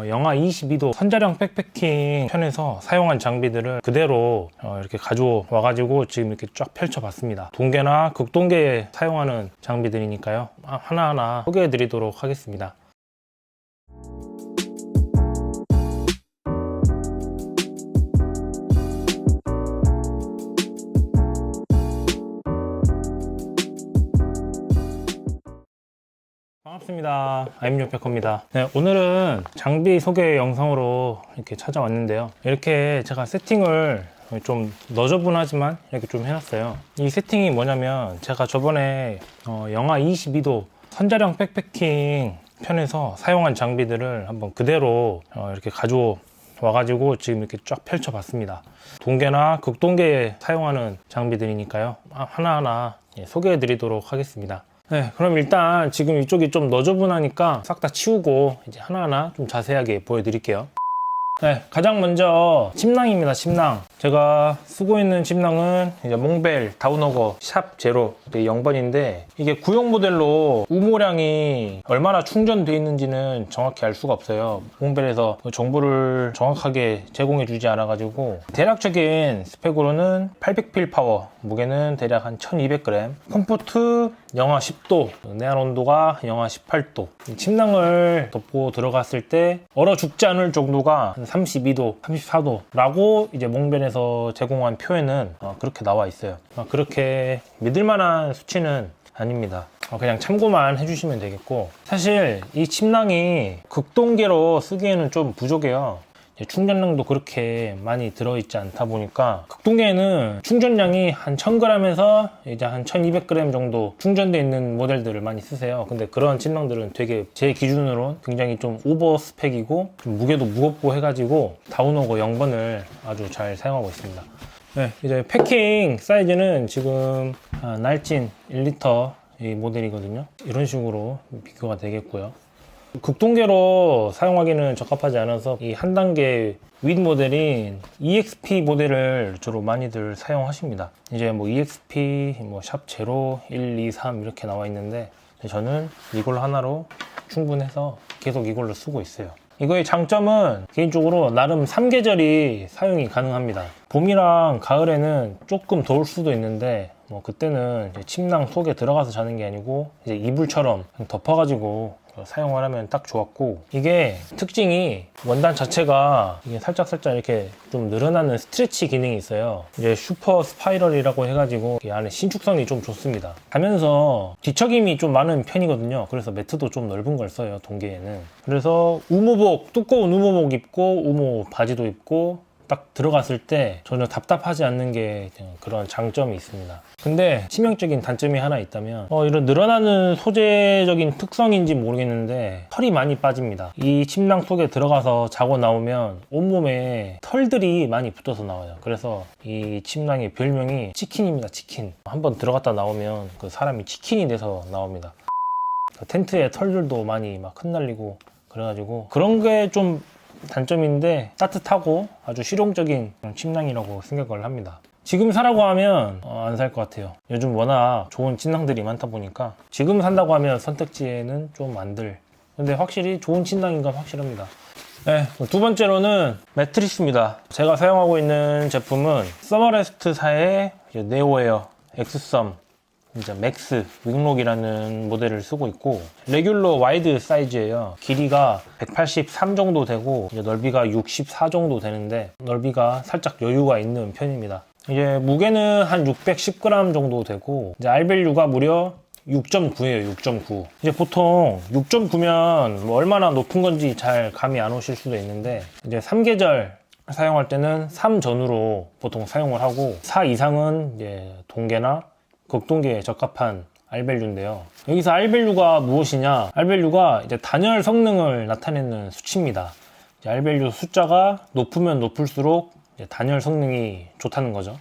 영하 22도 선자령 백패킹 편에서 사용한 장비들을 그대로 이렇게 가져와 가지고 지금 이렇게 쫙 펼쳐봤습니다. 동계나 극동계에 사용하는 장비들이니까요, 하나하나 소개해 드리도록 하겠습니다. 반갑습니다. 아임요백호입니다. 네, 오늘은 장비 소개 영상으로 이렇게 찾아왔는데요. 이렇게 제가 세팅을 좀 너저분하지만 이렇게 좀 해놨어요. 이 세팅이 뭐냐면, 제가 저번에 영하 22도 선자령 백패킹 편에서 사용한 장비들을 한번 그대로 이렇게 가져와 가지고 지금 이렇게 쫙 펼쳐봤습니다. 동계나 극동계에 사용하는 장비들이니까요, 하나하나 소개해 드리도록 하겠습니다. 네, 그럼 일단 지금 이쪽이 좀 너저분하니까 싹 다 치우고 이제 하나하나 좀 자세하게 보여드릴게요. 네, 가장 먼저 침낭입니다. 침낭. 제가 쓰고 있는 침낭은 이제 몽벨 다운어거 샵 제로 0번인데, 이게 구형 모델로 우모량이 얼마나 충전되어 있는지는 정확히 알 수가 없어요. 몽벨에서 정보를 정확하게 제공해 주지 않아 가지고, 대략적인 스펙으로는 800필 파워, 무게는 대략 한 1200g, 컴포트 영하 10도, 내한 온도가 영하 18도. 침낭을 덮고 들어갔을 때 얼어 죽지 않을 정도가 32도, 34도라고 이제 몽벨에서 제공한 표에는 그렇게 나와 있어요. 그렇게 믿을만한 수치는 아닙니다. 그냥 참고만 해주시면 되겠고, 사실 이 침낭이 극동계로 쓰기에는 좀 부족해요. 충전량도 그렇게 많이 들어있지 않다 보니까, 극동계에는 충전량이 한 1000g에서 이제 한 1200g 정도 충전되어 있는 모델들을 많이 쓰세요. 근데 그런 침낭들은 되게 제 기준으로 굉장히 좀 오버 스펙이고 좀 무게도 무겁고 해가지고 다운어거 0번을 아주 잘 사용하고 있습니다. 네, 이제 패킹 사이즈는 지금 날진 1리터 이 모델이거든요. 이런 식으로 비교가 되겠고요. 극동계로 사용하기는 적합하지 않아서 이 한 단계 윗 모델인 EXP 모델을 주로 많이들 사용하십니다. 이제 뭐 EXP, 샵 제로, 1, 2, 3 이렇게 나와 있는데, 저는 이걸 하나로 충분해서 계속 이걸로 쓰고 있어요. 이거의 장점은 개인적으로 나름 3계절이 사용이 가능합니다. 봄이랑 가을에는 조금 더울 수도 있는데, 그때는 이제 침낭 속에 들어가서 자는 게 아니고 이제 이불처럼 덮어가지고 사용을 하면 딱 좋았고, 이게 특징이 원단 자체가 이게 살짝 이렇게 좀 늘어나는 스트레치 기능이 있어요. 이제 슈퍼 스파이럴이라고 해가지고 이 안에 신축성이 좀 좋습니다. 가면서 뒤척임이 좀 많은 편이거든요. 그래서 매트도 좀 넓은 걸 써요, 동계에는. 그래서 우모복, 두꺼운 우모복 입고 우모 바지도 입고 딱 들어갔을 때 전혀 답답하지 않는 게 그런 장점이 있습니다. 근데 치명적인 단점이 하나 있다면, 이런 늘어나는 소재적인 특성인지 모르겠는데 털이 많이 빠집니다. 이 침낭 속에 들어가서 자고 나오면 온몸에 털들이 많이 붙어서 나와요. 그래서 이 침낭의 별명이 치킨입니다. 치킨. 한번 들어갔다 나오면 그 사람이 치킨이 돼서 나옵니다. 텐트에 털들도 많이 막 흩날리고 그래가지고 그런 게 좀 단점인데, 따뜻하고 아주 실용적인 침낭이라고 생각을 합니다. 지금 사라고 하면 안 살 것 같아요. 요즘 워낙 좋은 침낭들이 많다 보니까 지금 산다고 하면 선택지에는 좀 안 들. 근데 확실히 좋은 침낭인 건 확실합니다. 네, 두 번째로는 매트리스입니다. 제가 사용하고 있는 제품은 서머레스트사의 네오에어 엑스썸 이제 맥스 윙록이라는 모델을 쓰고 있고, 레귤러 와이드 사이즈예요. 길이가 183 정도 되고 이제 넓이가 64 정도 되는데, 넓이가 살짝 여유가 있는 편입니다. 이제 무게는 한 610g 정도 되고, 이제 R밸류가 무려 6.9예요. 6.9. 이제 보통 6.9면 얼마나 높은 건지 잘 감이 안 오실 수도 있는데, 이제 3계절 사용할 때는 3 전후로 보통 사용을 하고, 4 이상은 이제 동계나 극동계에 적합한 R밸류인데요. 여기서 R밸류가 무엇이냐? R밸류가 이제 단열 성능을 나타내는 수치입니다. R밸류 숫자가 높으면 높을수록 단열 성능이 좋다는 거죠.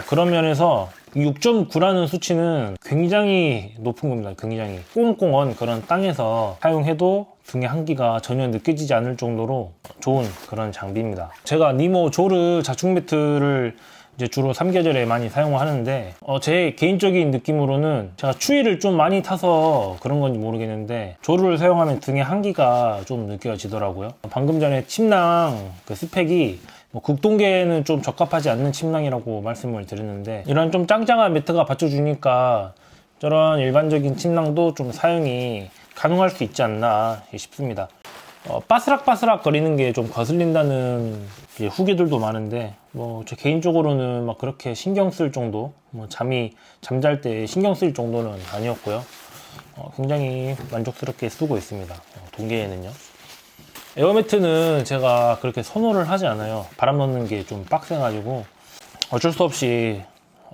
그런 면에서 6.9라는 수치는 굉장히 높은 겁니다. 굉장히 꽁꽁한 그런 땅에서 사용해도 등의 한기가 전혀 느껴지지 않을 정도로 좋은 그런 장비입니다. 제가 니모 조르 자충 매트를 이제 주로 3계절에 많이 사용을 하는데 제 개인적인 느낌으로는 제가 추위를 좀 많이 타서 그런 건지 모르겠는데 조류를 사용하면 등의 한기가 좀 느껴지더라고요. 방금 전에 침낭 그 스펙이 극동계에는 좀 적합하지 않는 침낭이라고 말씀을 드렸는데 이런 좀 짱짱한 매트가 받쳐주니까 저런 일반적인 침낭도 좀 사용이 가능할 수 있지 않나 싶습니다. 바스락바스락 거리는 게 좀 거슬린다는 후기들도 많은데 저 개인적으로는 막 그렇게 신경 쓸 정도, 잠잘 때 신경 쓸 정도는 아니었고요. 굉장히 만족스럽게 쓰고 있습니다. 동계에는요. 에어매트는 제가 그렇게 선호를 하지 않아요. 바람 넣는 게 좀 빡세가지고 어쩔 수 없이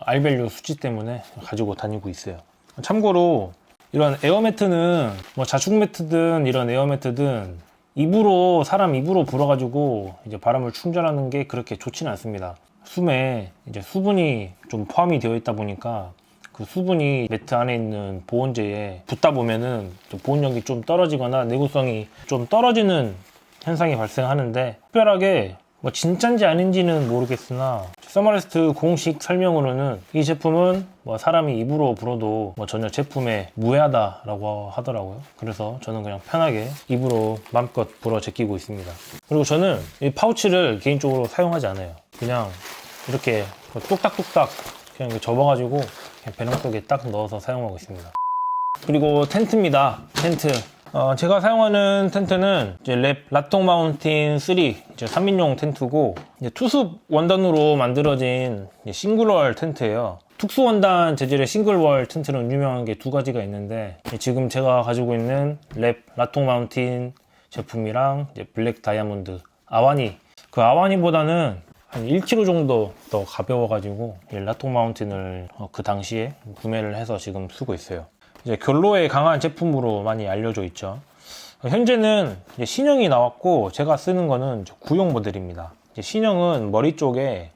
알밸류 수치 때문에 가지고 다니고 있어요. 참고로 이런 에어매트는 자축 매트든 이런 에어매트든 사람 입으로 불어가지고 이제 바람을 충전하는 게 그렇게 좋지는 않습니다. 숨에 이제 수분이 좀 포함이 되어 있다 보니까 그 수분이 매트 안에 있는 보온재에 붙다 보면은 보온력이 좀 떨어지거나 내구성이 좀 떨어지는 현상이 발생하는데, 특별하게 진짠지 아닌지는 모르겠으나 서머레스트 공식 설명으로는 이 제품은 사람이 입으로 불어도 전혀 제품에 무해하다라고 하더라고요. 그래서 저는 그냥 편하게 입으로 마음껏 불어 제끼고 있습니다. 그리고 저는 이 파우치를 개인적으로 사용하지 않아요. 그냥 이렇게 뚝딱뚝딱 그냥 접어가지고 그냥 배낭 속에 딱 넣어서 사용하고 있습니다. 그리고 텐트입니다. 텐트. 제가 사용하는 텐트는 이제 랩 라통 마운틴 3 이제 3인용 텐트고, 이제 투습 원단으로 만들어진 싱글월 텐트예요. 특수 원단 재질의 싱글월 텐트는 유명한 게 두 가지가 있는데, 지금 제가 가지고 있는 랩 라통 마운틴 제품이랑 이제 블랙 다이아몬드 아와니, 그 아와니보다는 한 1kg 정도 더 가벼워가지고 라통 마운틴을 그 당시에 구매를 해서 지금 쓰고 있어요. 이제 결로에 강한 제품으로 많이 알려져 있죠. 현재는 이제 신형이 나왔고 제가 쓰는 거는 구형 모델입니다. 이제 신형은 머리 쪽에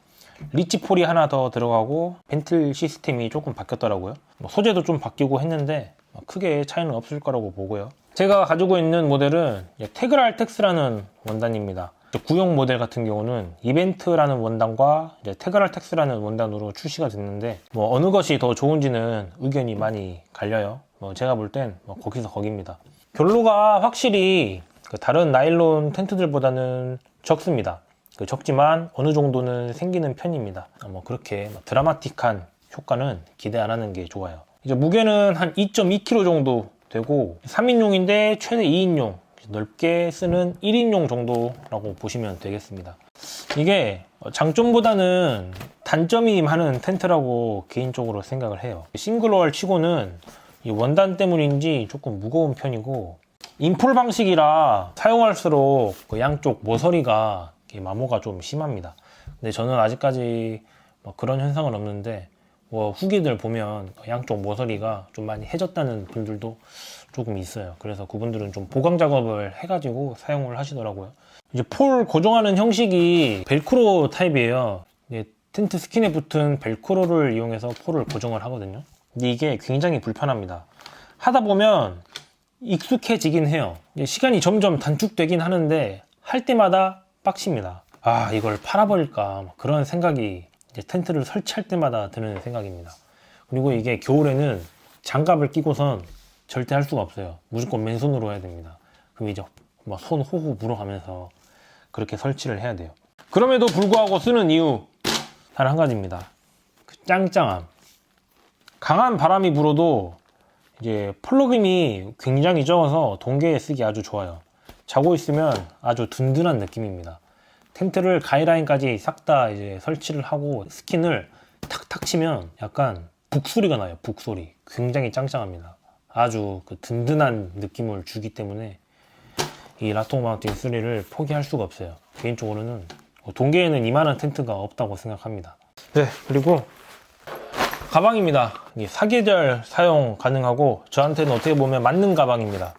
리치폴이 하나 더 들어가고 벤틀 시스템이 조금 바뀌었더라고요. 소재도 좀 바뀌고 했는데 크게 차이는 없을 거라고 보고요. 제가 가지고 있는 모델은 테그랄텍스라는 원단입니다. 구형 모델 같은 경우는 이벤트라는 원단과 테그랄텍스라는 원단으로 출시가 됐는데 어느 것이 더 좋은지는 의견이 많이 갈려요. 제가 볼 땐 거기서 거기입니다. 결로가 확실히 다른 나일론 텐트들보다는 적습니다. 적지만 어느 정도는 생기는 편입니다. 그렇게 드라마틱한 효과는 기대 안 하는 게 좋아요. 이제 무게는 한 2.2kg 정도 되고 3인용인데 최대 2인용, 넓게 쓰는 1인용 정도라고 보시면 되겠습니다. 이게 장점보다는 단점이 많은 텐트라고 개인적으로 생각을 해요. 싱글월 치고는 이 원단 때문인지 조금 무거운 편이고, 인폴 방식이라 사용할수록 그 양쪽 모서리가 마모가 좀 심합니다. 근데 저는 아직까지 그런 현상은 없는데 후기들 보면 양쪽 모서리가 좀 많이 해졌다는 분들도 조금 있어요. 그래서 그분들은 좀 보강 작업을 해가지고 사용을 하시더라고요. 이제 폴 고정하는 형식이 벨크로 타입이에요. 텐트 스킨에 붙은 벨크로를 이용해서 폴을 고정을 하거든요. 근데 이게 굉장히 불편합니다. 하다 보면 익숙해지긴 해요. 시간이 점점 단축되긴 하는데 할 때마다 빡칩니다. 이걸 팔아버릴까, 그런 생각이 이제 텐트를 설치할 때마다 드는 생각입니다. 그리고 이게 겨울에는 장갑을 끼고선 절대 할 수가 없어요. 무조건 맨손으로 해야 됩니다. 그럼 이제 손 호호 불어가면서 그렇게 설치를 해야 돼요. 그럼에도 불구하고 쓰는 이유 단 한 가지입니다. 짱짱함. 강한 바람이 불어도 이제 폴로김이 굉장히 적어서 동계에 쓰기 아주 좋아요. 자고 있으면 아주 든든한 느낌입니다. 텐트를 가이라인까지 싹 다 이제 설치를 하고 스킨을 탁탁 치면 약간 북소리가 나요. 북소리. 굉장히 짱짱합니다. 아주 든든한 느낌을 주기 때문에 이 라통 마운틴 3를 포기할 수가 없어요. 개인적으로는 동계에는 이만한 텐트가 없다고 생각합니다. 네, 그리고 가방입니다. 사계절 사용 가능하고 저한테는 어떻게 보면 맞는 가방입니다.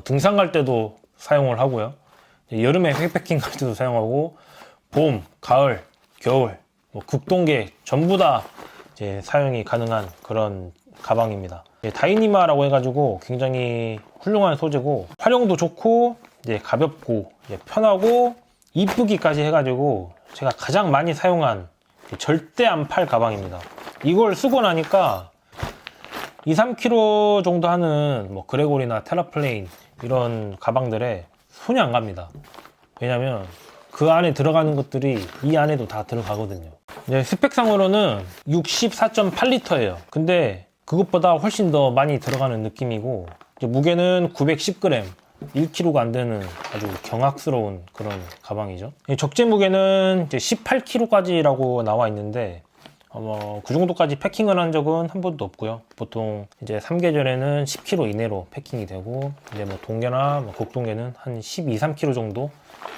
등산 갈 때도 사용을 하고요. 여름에 백패킹 갈 때도 사용하고, 봄, 가을, 겨울, 극동계 전부 다 이제 사용이 가능한 그런 가방입니다. 다이니마라고 해가지고 굉장히 훌륭한 소재고, 활용도 좋고 이제 가볍고 이제 편하고 이쁘기까지 해가지고 제가 가장 많이 사용한 절대 안 팔 가방입니다. 이걸 쓰고 나니까 2, 3kg 정도 하는 뭐 그레고리나 테라플레인 이런 가방들에 손이 안 갑니다. 왜냐면 그 안에 들어가는 것들이 이 안에도 다 들어가거든요. 스펙상으로는 64.8L예요. 근데 그것보다 훨씬 더 많이 들어가는 느낌이고, 무게는 910g, 1kg가 안 되는 아주 경악스러운 그런 가방이죠. 적재 무게는 이제 18kg까지라고 나와 있는데, 그 정도까지 패킹을 한 적은 한 번도 없고요. 보통 이제 3계절에는 10kg 이내로 패킹이 되고, 이제 뭐 동계나 뭐 곡동계는 한 12, 3kg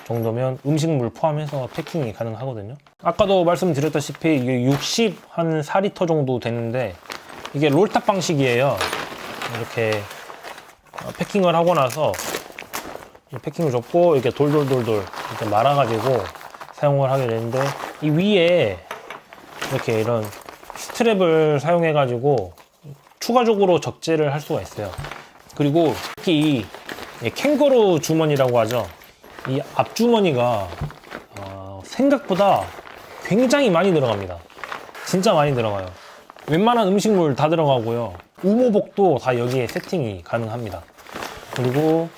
정도면 음식물 포함해서 패킹이 가능하거든요. 아까도 말씀드렸다시피 이게 64L 정도 되는데, 이게 롤탑 방식이에요. 이렇게 패킹을 하고 나서 패킹을 접고 이렇게 돌돌돌돌 이렇게 말아가지고 사용을 하게 되는데, 이 위에 이렇게 이런 스트랩을 사용해가지고 추가적으로 적재를 할 수가 있어요. 그리고 특히 이 캥거루 주머니라고 하죠. 이 앞주머니가 생각보다 굉장히 많이 들어갑니다. 진짜 많이 들어가요. 웬만한 음식물 다 들어가고요. 우모복도 다 여기에 세팅이 가능합니다. 그리고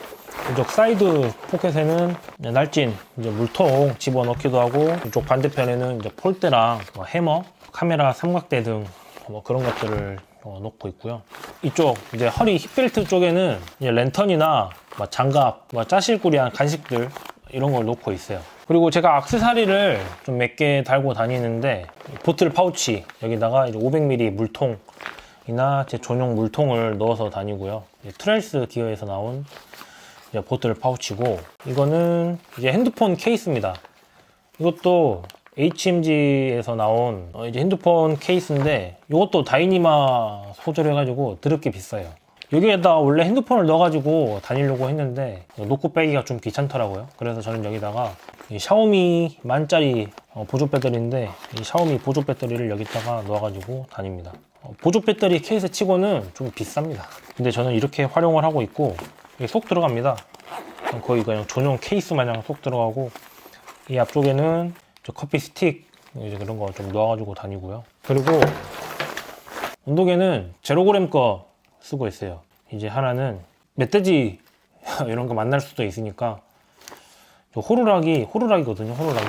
이쪽 사이드 포켓에는 날진 이제 물통 집어넣기도 하고, 이쪽 반대편에는 이제 폴대랑 뭐 해머, 카메라 삼각대 등 뭐 그런 것들을 놓고 있고요. 이쪽 이제 허리 힙벨트 쪽에는 이제 랜턴이나 뭐 장갑, 뭐 짜실구리한 간식들 이런 걸 놓고 있어요. 그리고 제가 액세서리를 좀 몇 개 달고 다니는데, 보틀 파우치 여기다가 이제 500ml 물통이나 제 전용 물통을 넣어서 다니고요. 트레일스 기어에서 나온 이제 보틀 파우치고, 이거는 이제 핸드폰 케이스입니다. 이것도 HMG에서 나온 이제 핸드폰 케이스인데, 이것도 다이니마 소재로 해가지고 드럽게 비싸요. 여기에다 원래 핸드폰을 넣어가지고 다니려고 했는데 놓고 빼기가 좀 귀찮더라고요. 그래서 저는 여기다가 이 샤오미 10,000짜리 보조 배터리인데, 이 샤오미 보조 배터리를 여기다가 넣어가지고 다닙니다. 보조 배터리 케이스 치고는 좀 비쌉니다. 근데 저는 이렇게 활용을 하고 있고, 이게 쏙 들어갑니다. 거의 그냥 전용 케이스 마냥 쏙 들어가고, 이 앞쪽에는 저 커피 스틱 이제 그런 거 좀 넣어가지고 다니고요. 그리고 온도계는 제로그램 거 쓰고 있어요. 이제 하나는 멧돼지 이런 거 만날 수도 있으니까, 호루라기거든요. 호루라기.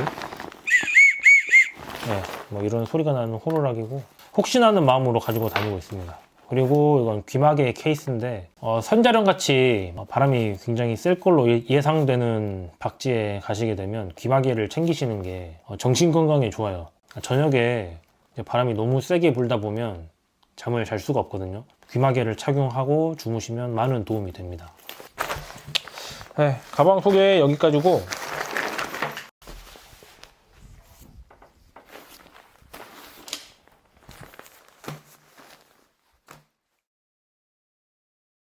네, 뭐 이런 소리가 나는 호루라기고, 혹시나 하는 마음으로 가지고 다니고 있습니다. 그리고 이건 귀마개 케이스인데, 선자령 같이 바람이 굉장히 셀 걸로 예상되는 박지에 가시게 되면 귀마개를 챙기시는 게 정신 건강에 좋아요. 저녁에 바람이 너무 세게 불다 보면 잠을 잘 수가 없거든요. 귀마개를 착용하고 주무시면 많은 도움이 됩니다. 네, 가방 소개 여기까지고,